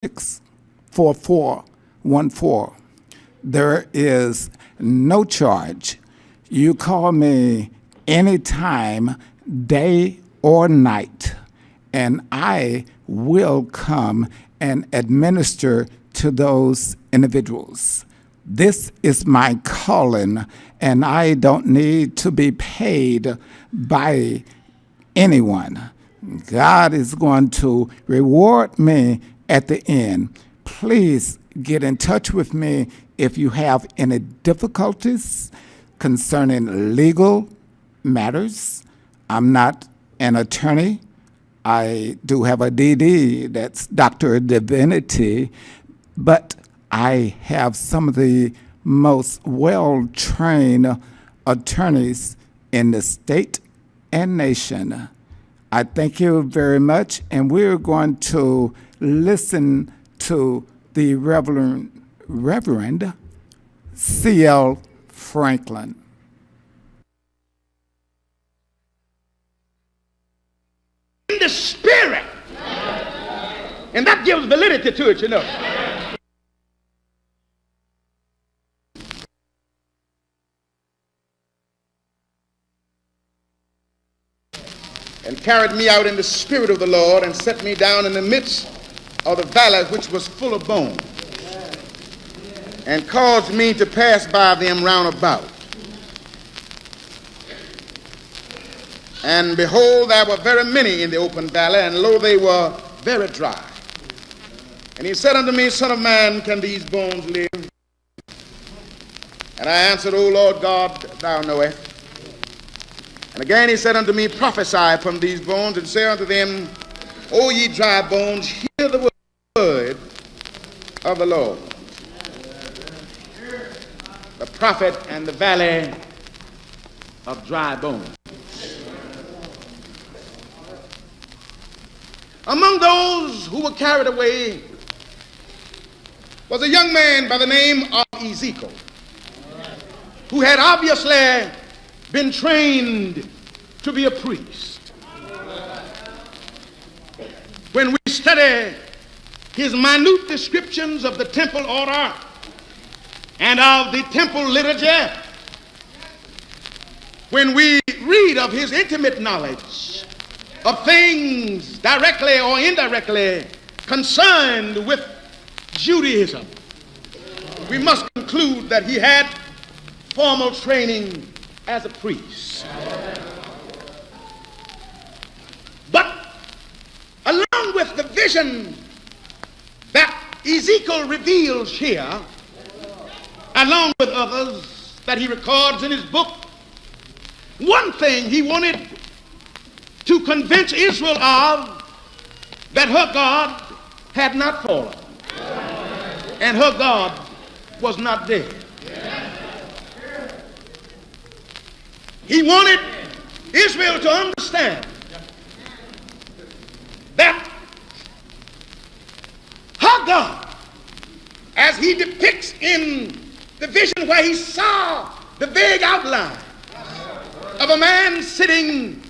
4414. There is no charge. You call me anytime, day or night, and I will come and administer to those individuals. This is my calling, and I don't need to be paid by anyone. God is going to reward me at the end. Please get in touch with me if you have any difficulties concerning legal matters. I'm not an attorney. I do have a DD, that's Doctor of Divinity, but I have some of the most well-trained attorneys in the state and nation. I thank you very much, and we're going to listen to the Reverend C.L. Franklin. In the spirit, and that gives validity to it, you know. And carried me out in the spirit of the Lord, and set me down in the midst of the valley which was full of bones, and caused me to pass by them round about. And behold, there were very many in the open valley, and lo, they were very dry. And he said unto me, Son of man, can these bones live? And I answered, O Lord God, thou knowest. And again he said unto me, Prophesy upon these bones, and say unto them, O ye dry bones, hear the word of the Lord. The prophet and the valley of dry bones. Among those who were carried away was a young man by the name of Ezekiel, who had obviously been trained to be a priest. When we study his minute descriptions of the temple order and of the temple liturgy, when we read of his intimate knowledge of things directly or indirectly concerned with Judaism, we must conclude that he had formal training as a priest. But along with the vision that Ezekiel reveals here, along with others that he records in his book, one thing he wanted to convince Israel of, that her God had not fallen and her God was not dead. He wanted Israel to understand that her God, as he depicts in the vision where he saw the vague outline of a man sitting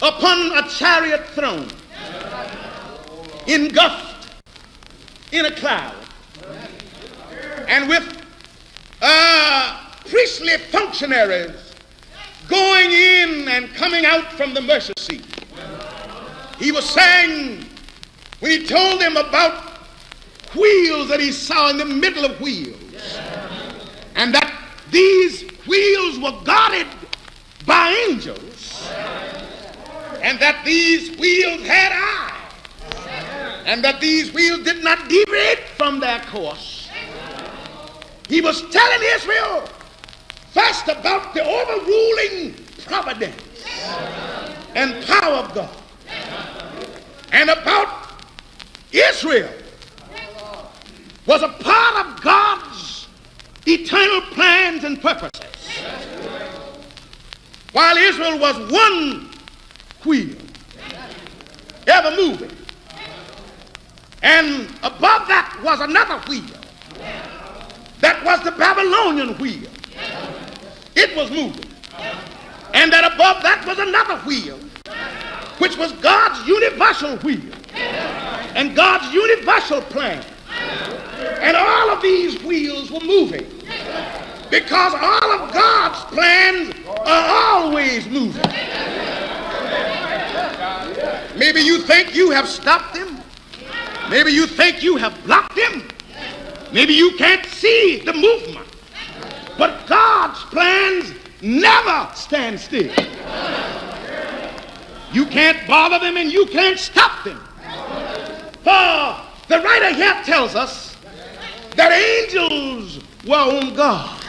upon a chariot throne, engulfed in a cloud, and with priestly functionaries going in and coming out from the mercy seat. He was saying, when he told them about wheels that he saw in the middle of wheels, and that these wheels were guarded by angels, and that these wheels had eyes, and that these wheels did not deviate from their course. He was telling Israel first about the overruling providence and power of God, and about Israel was a part of God's eternal plans and purposes, while Israel was one wheel, ever moving, and above that was another wheel. That was the Babylonian wheel. It was moving. And that above that was another wheel, which was God's universal wheel and God's universal plan. And all of these wheels were moving because all of God's plans are always moving. Maybe you think you have stopped them. Maybe you think you have blocked them. Maybe you can't see the movement. But God's plans never stand still. You can't bother them and you can't stop them. For the writer here tells us that angels were on guard.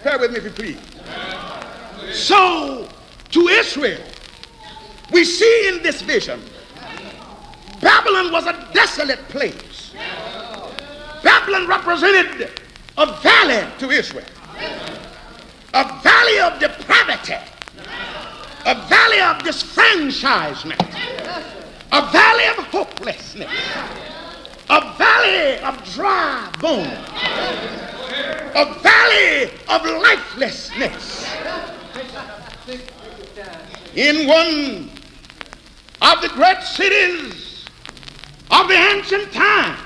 Bear with me if you please. So, to Israel, we see in this vision, Babylon was a desolate place. Babylon represented a valley to Israel, a valley of depravity, a valley of disfranchisement, a valley of hopelessness, a valley of dry bones, a valley of lifelessness. In one of the great cities of the ancient time,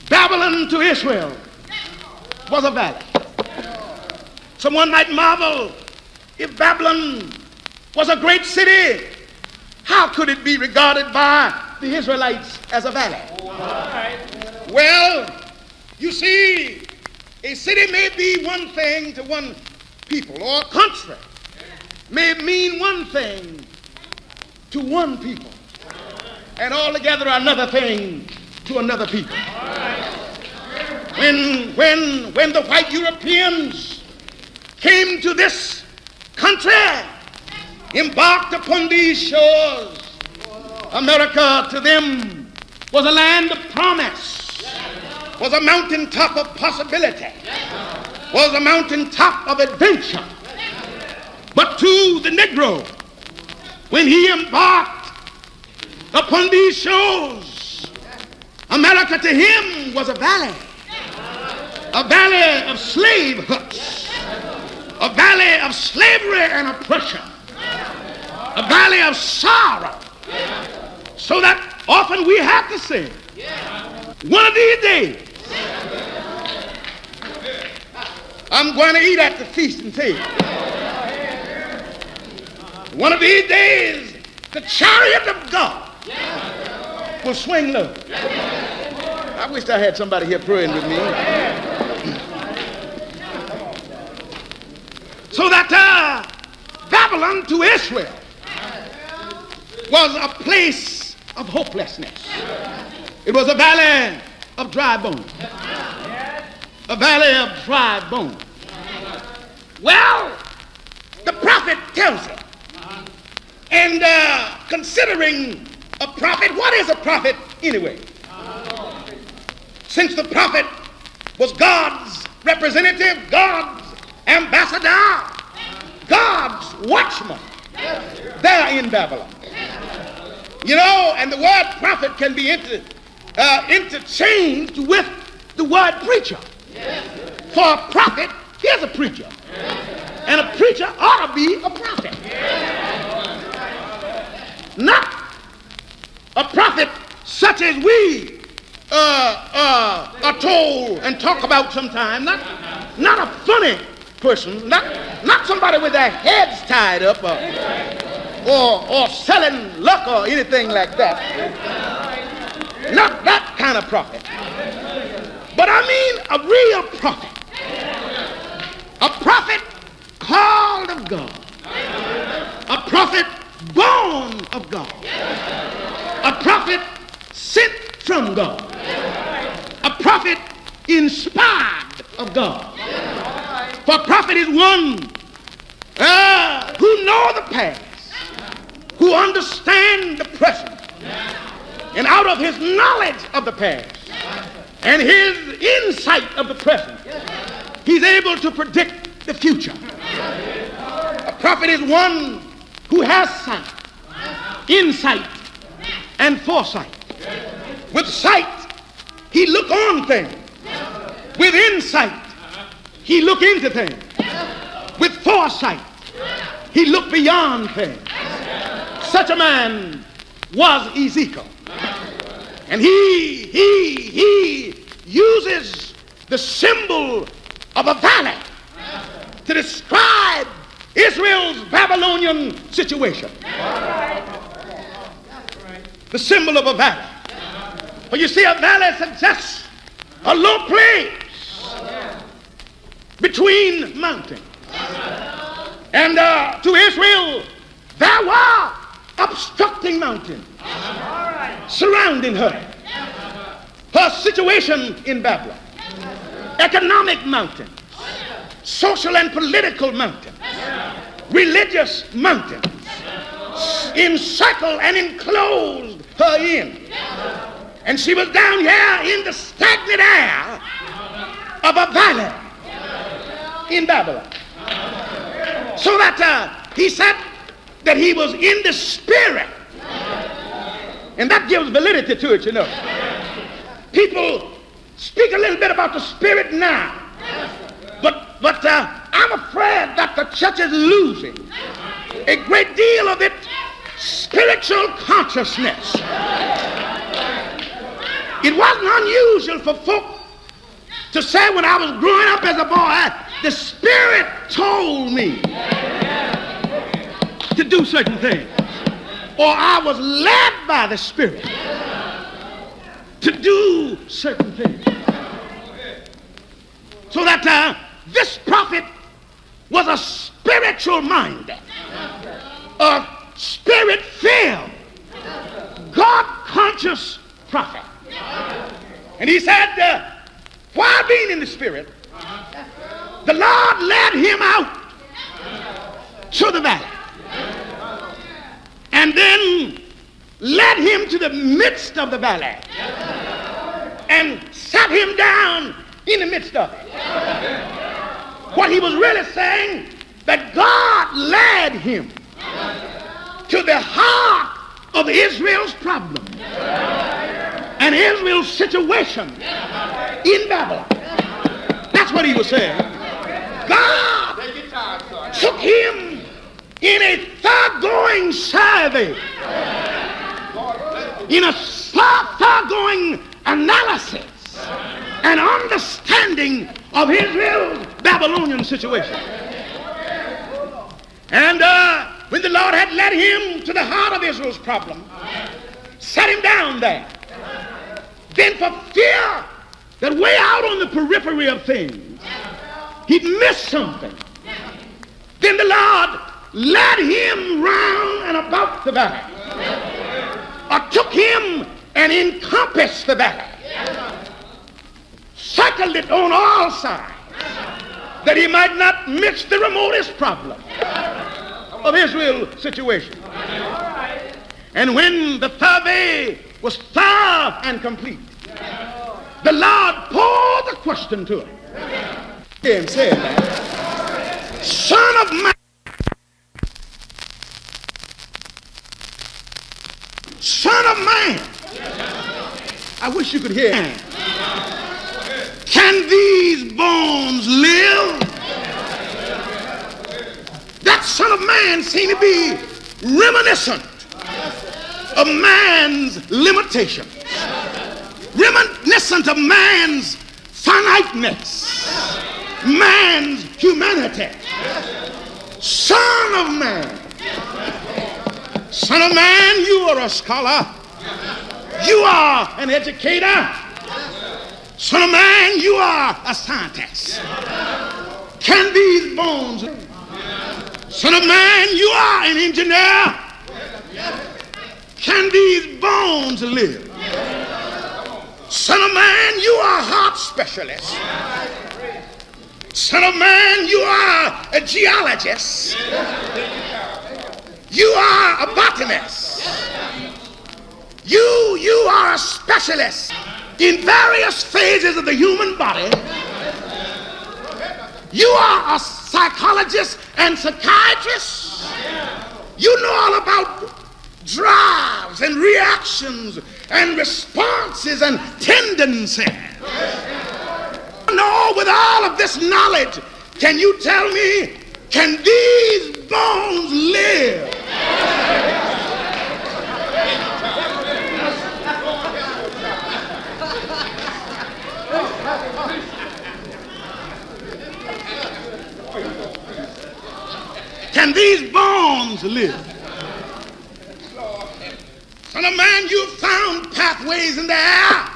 Babylon to Israel was a valley. Someone might marvel, if Babylon was a great city, how could it be regarded by the Israelites as a valley? Well, you see, a city may be one thing to one people, or a country may mean one thing to one people, and altogether another thing to another people. When the white Europeans came to this country, embarked upon these shores, America to them was a land of promise, was a mountaintop of possibility, was a mountaintop of adventure. But to the Negro, when he embarked upon these shores, America to him was a valley of slave huts, a valley of slavery and oppression, a valley of sorrow. So that often we have to say, one of these days, I'm going to eat at the feast and table. One of these days, the chariot of God will swing low. I wish I had somebody here praying with me. So that Babylon to Israel was a place of hopelessness. It was a valley of dry bones. A valley of dry bones. Well, the prophet tells it. And considering a prophet, what is a prophet anyway? Since the prophet was God's representative, God's ambassador, God's watchman there in Babylon. You know, and the word prophet can be interchanged with the word preacher. For a prophet is a preacher. And a preacher ought to be a prophet. Not a prophet such as we are told and talk about sometimes. Not a funny person. Not somebody with their heads tied up or selling luck or anything like that. Not that kind of prophet. But I mean a real prophet. A prophet called of God. A prophet born of God. A prophet sent from God. A prophet inspired of God. For a prophet is one who knows the past, who understands the present, and out of his knowledge of the past and his insight of the present, he's able to predict the future. A prophet is one who has sight, insight, and foresight. With sight, he look on things. With insight, he look into things. With foresight, he looked beyond things. Such a man was Ezekiel. And he uses the symbol of a valley to describe Israel's Babylonian situation. The symbol of a valley. But you see, a valley suggests a low place between mountains. And to Israel, there were obstructing mountains surrounding her. Her situation in Babylon, economic mountains, social and political mountains, religious mountains, encircled and enclosed her in. And she was down here in the stagnant air of a valley in Babylon. So that he said that he was in the spirit. And that gives validity to it, you know. People speak a little bit about the spirit now. But I'm afraid that the church is losing a great deal of its spiritual consciousness. It wasn't unusual for folk to say when I was growing up as a boy, the Spirit told me to do certain things. Or I was led by the Spirit to do certain things. So that this prophet was a spiritual minded, a spirit-filled, God-conscious prophet. And he said, while being in the Spirit, the Lord led him out to the valley and then led him to the midst of the valley and sat him down in the midst of it. What he was really saying, that God led him to the heart of Israel's problem and Israel's situation in Babylon. That's what he was saying. God took him in a thoroughgoing survey, in a thoroughgoing analysis and understanding of Israel's Babylonian situation. And when the Lord had led him to the heart of Israel's problem, sat him down there, then for fear that way out on the periphery of things, he'd missed something, then the Lord led him round and about the valley, or took him and encompassed the valley, circled it on all sides, that he might not miss the remotest problem of Israel's situation. And when the survey was thorough and complete, the Lord posed a question to him. And said, Son of man, Son of man, I wish you could hear him. Can these bones live? That Son of Man seemed to be reminiscent of man's limitations, reminiscent of man's finiteness, man's humanity. Son of man, Son of man, you are a scholar, you are an educator. Son of man, you are a scientist. Can these bones? Son of man, you are an engineer. Can these bones live? Son of man, you are a heart specialist. Son of man, you are a geologist. You are a botanist. You are a specialist in various phases of the human body. You are a psychologist and psychiatrist. You know all about drives and reactions and responses and tendencies. No, with all of this knowledge, can you tell me, can these bones live? Can these bones live? Son of man, you found pathways in the air.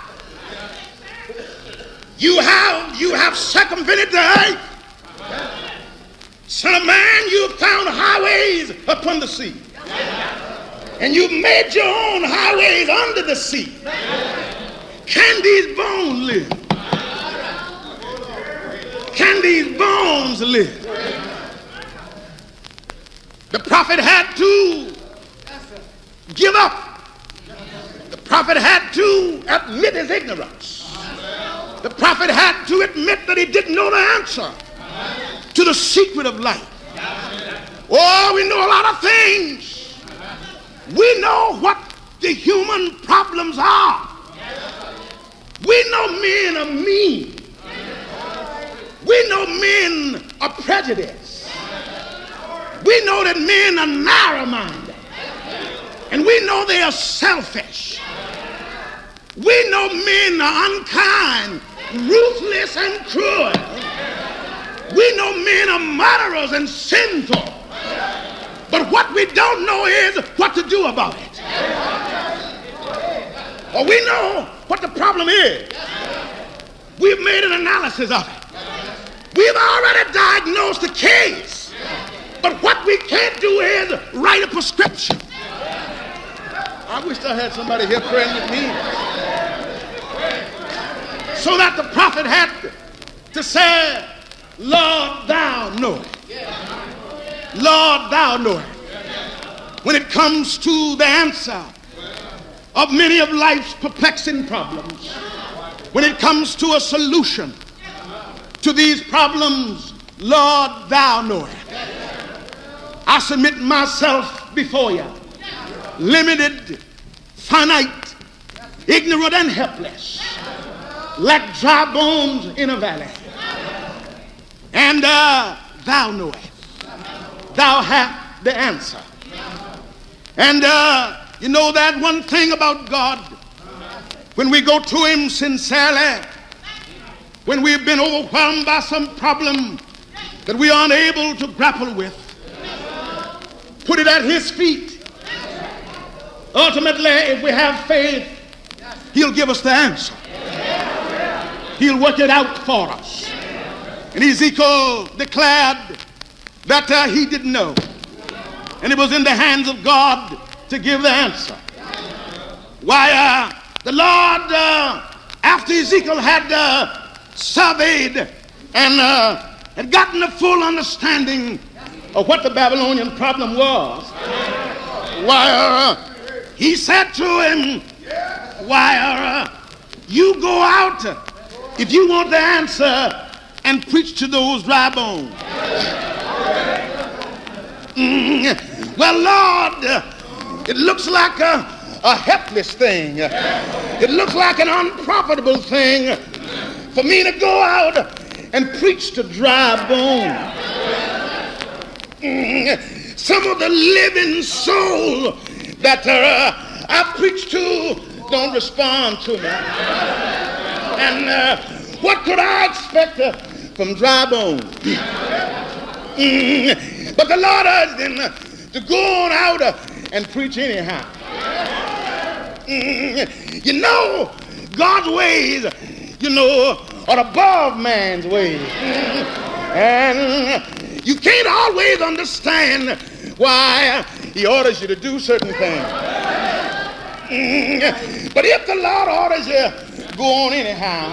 You have circumvented the earth. Son of man, you found highways upon the sea. And you made your own highways under the sea. Can these bones live? Can these bones live? The prophet had to give up. The prophet had to admit his ignorance. The prophet had to admit that he didn't know the answer to the secret of life. Oh, we know a lot of things. We know what the human problems are. We know men are mean. We know men are prejudiced. We know that men are narrow-minded. And we know they are selfish. We know men are unkind, ruthless, and cruel. We know men are murderers and sinful. But what we don't know is what to do about it. Or we know what the problem is. We've made an analysis of it. We've already diagnosed the case. But what we can't do is write a prescription. I wish I had somebody here praying with me. So that the prophet had to say, Lord, thou knowest. Lord, thou knowest. When it comes to the answer of many of life's perplexing problems, when it comes to a solution to these problems, Lord, thou knowest. I submit myself before you, limited, finite, ignorant, and helpless, like dry bones in a valley. And thou knowest. Thou hast the answer. And you know that one thing about God, when we go to him sincerely, when we've been overwhelmed by some problem that we are unable to grapple with, put it at his feet. Ultimately, if we have faith, he'll give us the answer. He'll work it out for us. And Ezekiel declared that he didn't know. And it was in the hands of God to give the answer. Why, the Lord, after Ezekiel had surveyed and had gotten a full understanding of what the Babylonian problem was, why, he said to him, why, you go out if you want the answer and preach to those dry bones. Well, Lord, it looks like a helpless thing. It looks like an unprofitable thing for me to go out and preach to dry bones. Some of the living soul that I preach to don't respond to me. And what could I expect from dry bones? But the Lord urged him to go on out and preach anyhow. You know, God's ways, are above man's ways. And you can't always understand why he orders you to do certain things. But if the Lord orders you, go on anyhow.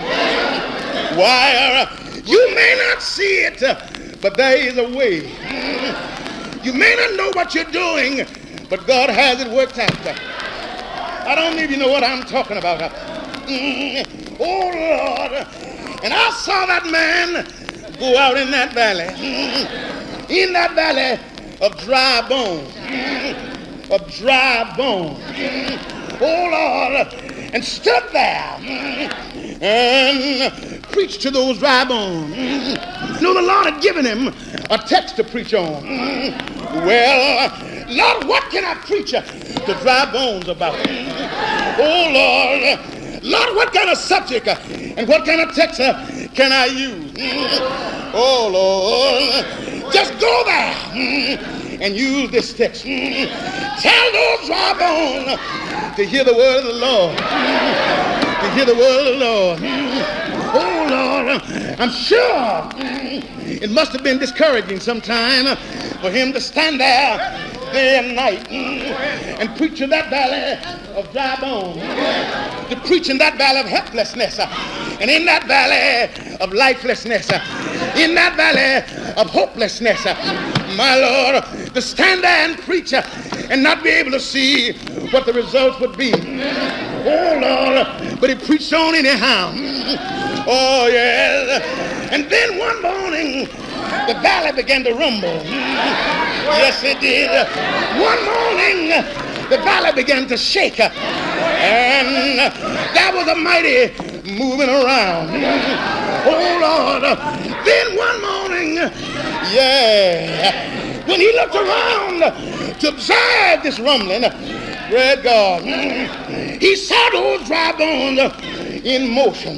Why, you may not see it, but there is a way. You may not know what you're doing, but God has it worked out. I don't even know what I'm talking about. Oh, Lord. And I saw that man go out in that valley of dry bones. Of dry bones. Oh, Lord. And stood there and preached to those dry bones. The Lord had given him a text to preach on. Well, Lord, what can I preach to dry bones about? Oh, Lord, what kind of subject and what kind of text can I use? Oh, Lord, just go there and use this text. Tell those dry bones to hear the word of the Lord. To hear the word of the Lord. Oh Lord, I'm sure it must have been discouraging sometime for him to stand there day and night and preach in that valley of dry bones, to preach in that valley of helplessness, and in that valley of lifelessness, in that valley of hopelessness. My Lord, to stand there and preach and not be able to see what the results would be. Oh Lord, but he preached on anyhow. Oh yes. And then one morning the valley began to rumble. Yes it did. One morning the valley began to shake, and that was a mighty moving around. Oh Lord. Then one morning, when he looked around to observe this rumbling, great God, he saw those dry bones in motion.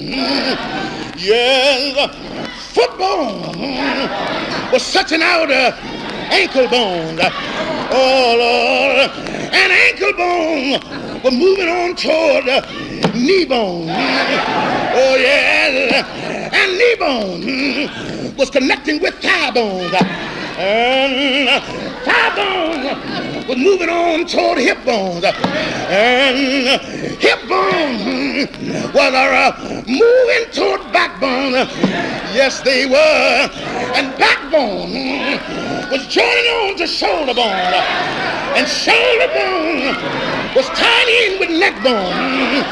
Yes, foot bone was stretching out ankle bone. Oh Lord, and ankle bone was moving on toward knee bone. Oh yes, and knee bone was connecting with thigh bone. And thigh bone was moving on toward hip bones, and hip bone was moving toward backbone. Yes, they were. And backbone was joining on to shoulder bone, and shoulder bone was tying in with neck bone,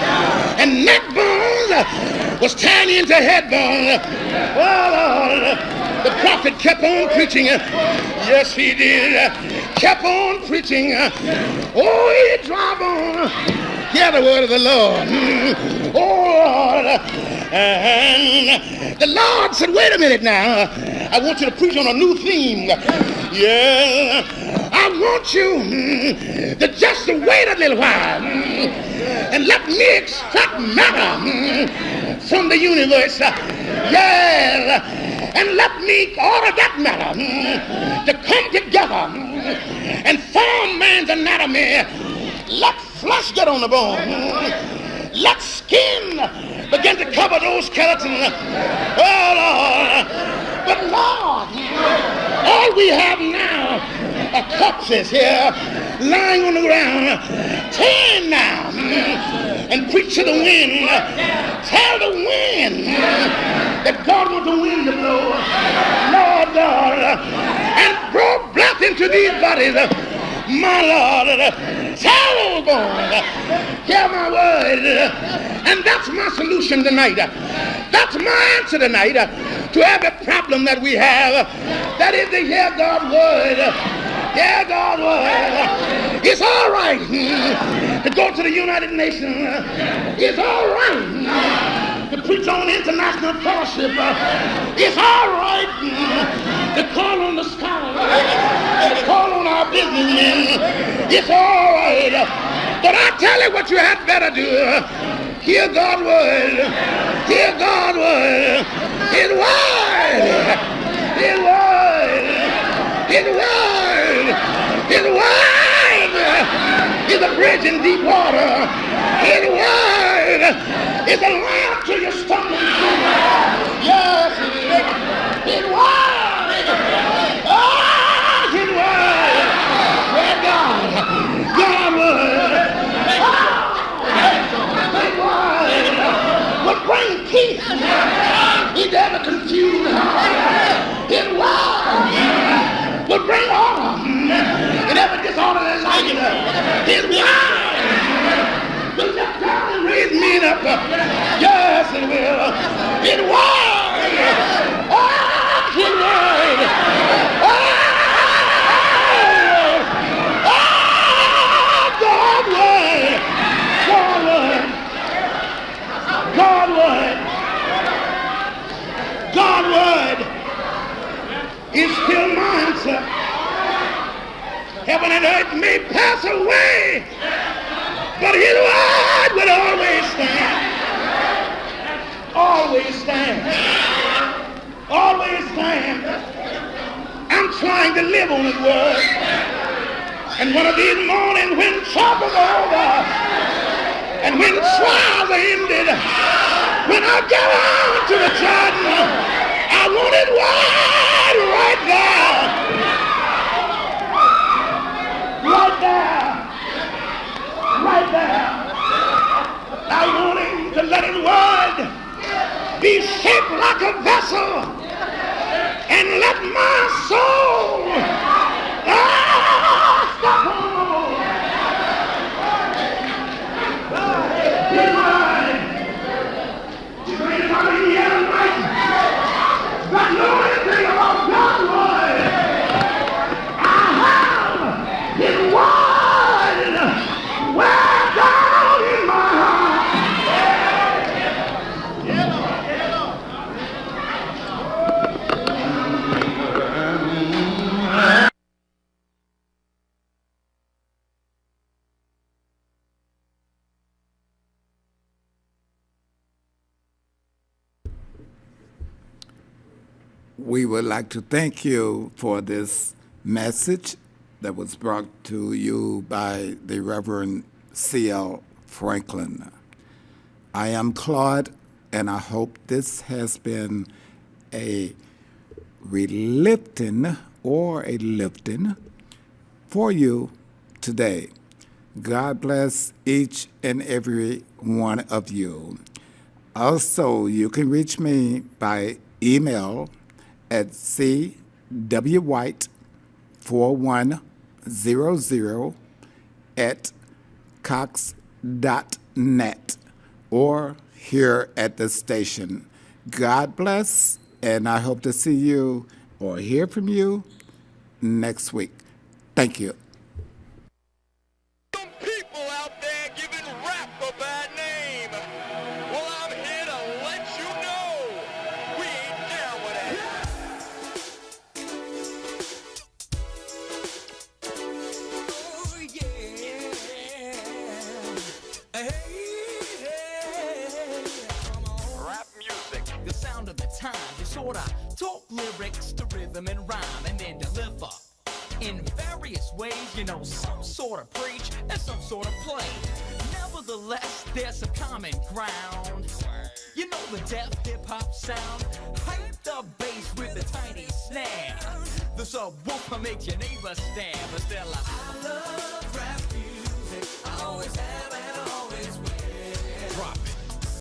and neck bone was tying into head bone. Oh, the prophet kept on preaching. Yes, he did. Kept on preaching. Oh, he drive on. Hear the word of the Lord. Oh, Lord. And the Lord said, wait a minute now. I want you to preach on a new theme. Yeah. I want you to just wait a little while and let me extract matter from the universe. Yeah. And let me order that matter to come together and form man's anatomy. Let flesh get on the bone. Let skin begin to cover those skeletons. Oh, Lord. But, Lord, all we have now are corpses here lying on the ground. Turn now and preach to the wind. Tell the wind that God wants the wind to blow. Lord God, and blow breath into these bodies. My Lord, tell those bones, hear my word. And that's my solution tonight. That's my answer tonight to every problem that we have. That is to hear God's word. Hear God's word. It's all right to go to the United Nations. It's all right to preach on international fellowship. It's all right to call on the scholars, to call on our businessmen. It's all right. But I tell you what you had better do. Hear God's word. Hear God's word. His word. His word. His word. His word is a bridge in deep water. His word is a lamp to your stomach. Yes, it is. His word. Oh, his word. Where God. God's word. His word will bring peace. He never confused heart. His word will bring order in every disorderly life. His word will lift down and raise men up. Yes, it will. His word. Oh, his word. Oh, God's word. God's word. God's word. God's word is still my answer. Heaven and earth may pass away, but his word will always stand. Always stand. Always stand. I'm trying to live on his word. And one of these mornings when troubles are over and when trials are ended, when I get out to the Jordan, I want it wide right there. Right there. Right there. I want him to let his word be shaped like a vessel and let my soul stop on. You're going to come in here tonight, but know anything about God's word. I have his word way down in my heart. We would like to thank you for this message that was brought to you by the Reverend C.L. Franklin. I am Claude, and I hope this has been a relifting or a lifting for you today. God bless each and every one of you. Also, you can reach me by email at cwhite4100 at cox.net or here at the station. God bless, and I hope to see you or hear from you next week. Thank you. Some people out there giving rap a bad name. Well, I'm here to let you know we ain't down with that. Oh, yeah. Hey, come on. Rap music. The sound of the time, you sorta talk lyrics to rhythm and rhyme and then deliver in various ways, you know, some sort of preach and some sort of play. Nevertheless, there's some common ground. You know the deaf hip-hop sound. Hype the bass with the tiny snare. The subwoofer makes your neighbor stare, but still I love rap music. I always have and I always will. Drop